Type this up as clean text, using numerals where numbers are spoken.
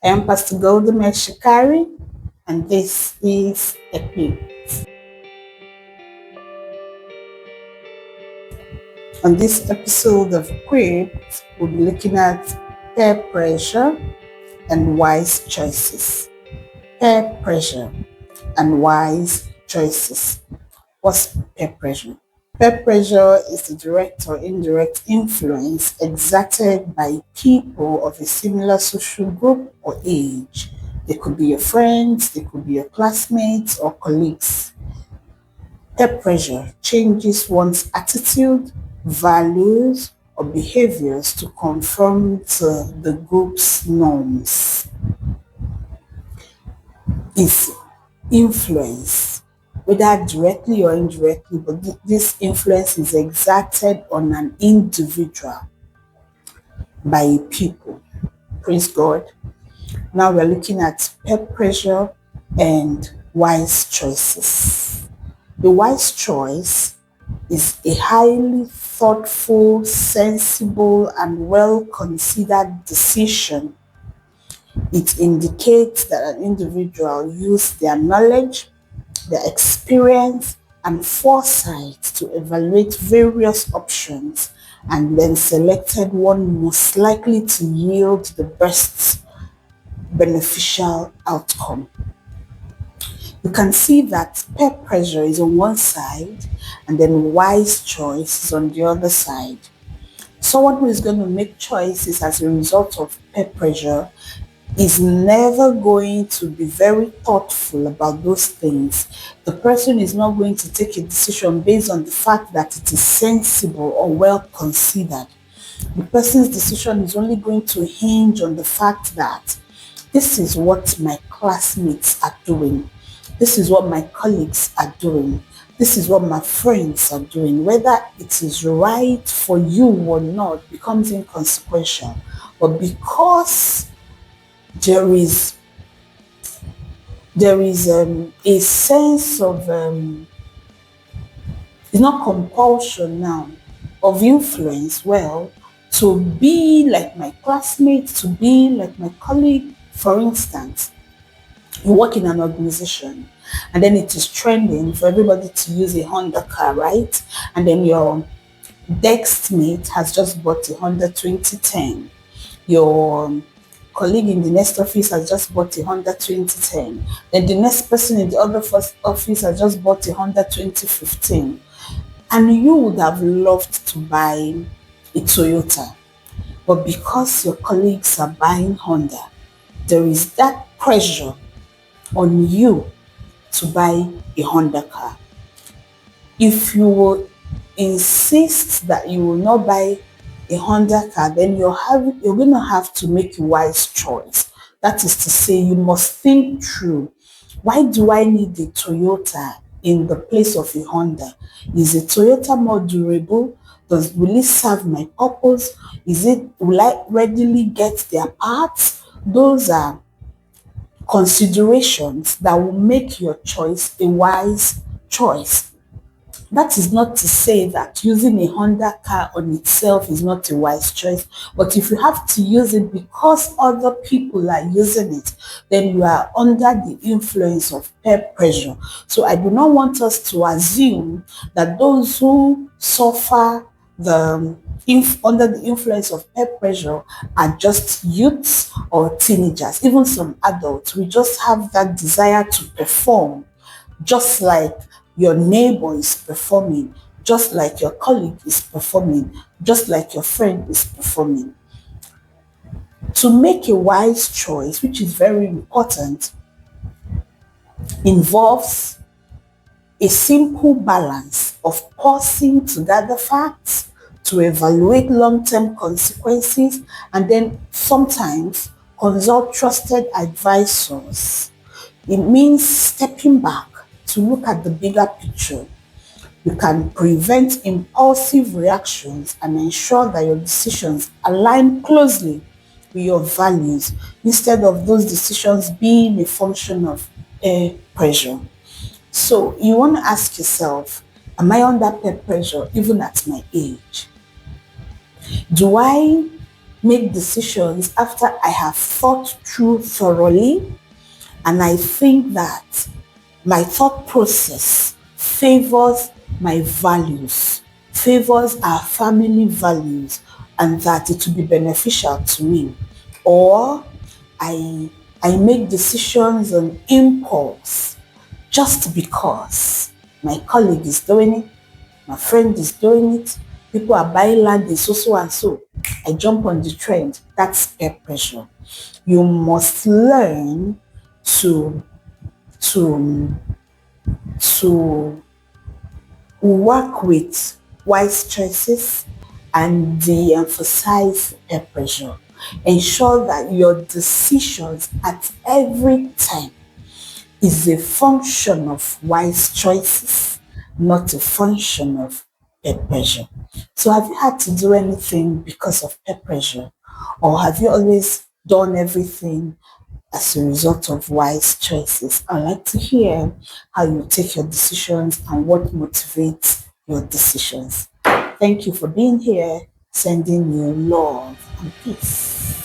I am Pastor Goldamyrrh Shekari, and this is Epic. On this episode of Equipped, we'll be looking at peer pressure and wise choices. Peer pressure and wise choices. What's peer pressure? Peer pressure is the direct or indirect influence exerted by people of a similar social group or age. They could be your friends, they could be your classmates or colleagues. Peer pressure changes one's attitude, values, or behaviors to conform to the group's norms. Is influence, whether directly or indirectly, but this influence is exerted on an individual by people. Praise God. Now we're looking at peer pressure and wise choices. The wise choice is a highly thoughtful, sensible, and well considered decision. It indicates that an individual used their knowledge, their experience, and foresight to evaluate various options and then selected one most likely to yield the best beneficial outcome. You can see that peer pressure is on one side and then wise choice is on the other side. Someone who is going to make choices as a result of peer pressure is never going to be very thoughtful about those things. The person is not going to take a decision based on the fact that it is sensible or well considered. The person's decision is only going to hinge on the fact that this is what my classmates are doing. This is what my colleagues are doing. This is what my friends are doing. Whether it is right for you or not becomes inconsequential. But because there is a sense of it's not compulsion now of influence, well, to be like my classmates, to be like my colleague. For instance, you work in an organization and then it is trending for everybody to use a Honda car, right? And then your desk mate has just bought a Honda 2010. Your colleague in the next office has just bought a Honda 2010. Then the next person in the other first office has just bought a Honda 2015. And you would have loved to buy a Toyota. But because your colleagues are buying Honda, there is that pressure on you to buy a Honda car. If you will insist that you will not buy a Honda car, then you're going to have to make a wise choice. That is to say, you must think through, why do I need a Toyota in the place of a Honda? Is a Toyota more durable? Will it serve my purpose? Will I readily get their parts? Those are considerations that will make your choice a wise choice. That is not to say that using a Honda car on itself is not a wise choice, but if you have to use it because other people are using it, then you are under the influence of peer pressure. So I do not want us to assume that those who suffer if under the influence of peer pressure are just youths or teenagers, even some adults. We just have that desire to perform just like your neighbor is performing, just like your colleague is performing, just like your friend is performing. To make a wise choice, which is very important, involves a simple balance of pausing to gather facts, to evaluate long-term consequences, and then sometimes consult trusted advisors. It means stepping back to look at the bigger picture. You can prevent impulsive reactions and ensure that your decisions align closely with your values instead of those decisions being a function of peer pressure. So you want to ask yourself, am I under peer pressure even at my age? Do I make decisions after I have thought through thoroughly, and I think that my thought process favors my values, favors our family values, and that it will be beneficial to me. Or I I make decisions on impulse just because my colleague is doing it, my friend is doing it, people are buying land in so and so. I jump on the trend. That's peer pressure. You must learn to to to work with wise choices and de-emphasize peer pressure. Ensure that your decisions at every time is a function of wise choices, not a function of peer pressure. So have you had to do anything because of peer pressure? Or have you always done everything as a result of wise choices? I'd like to hear how you take your decisions and what motivates your decisions. Thank you for being here. Sending you love and peace.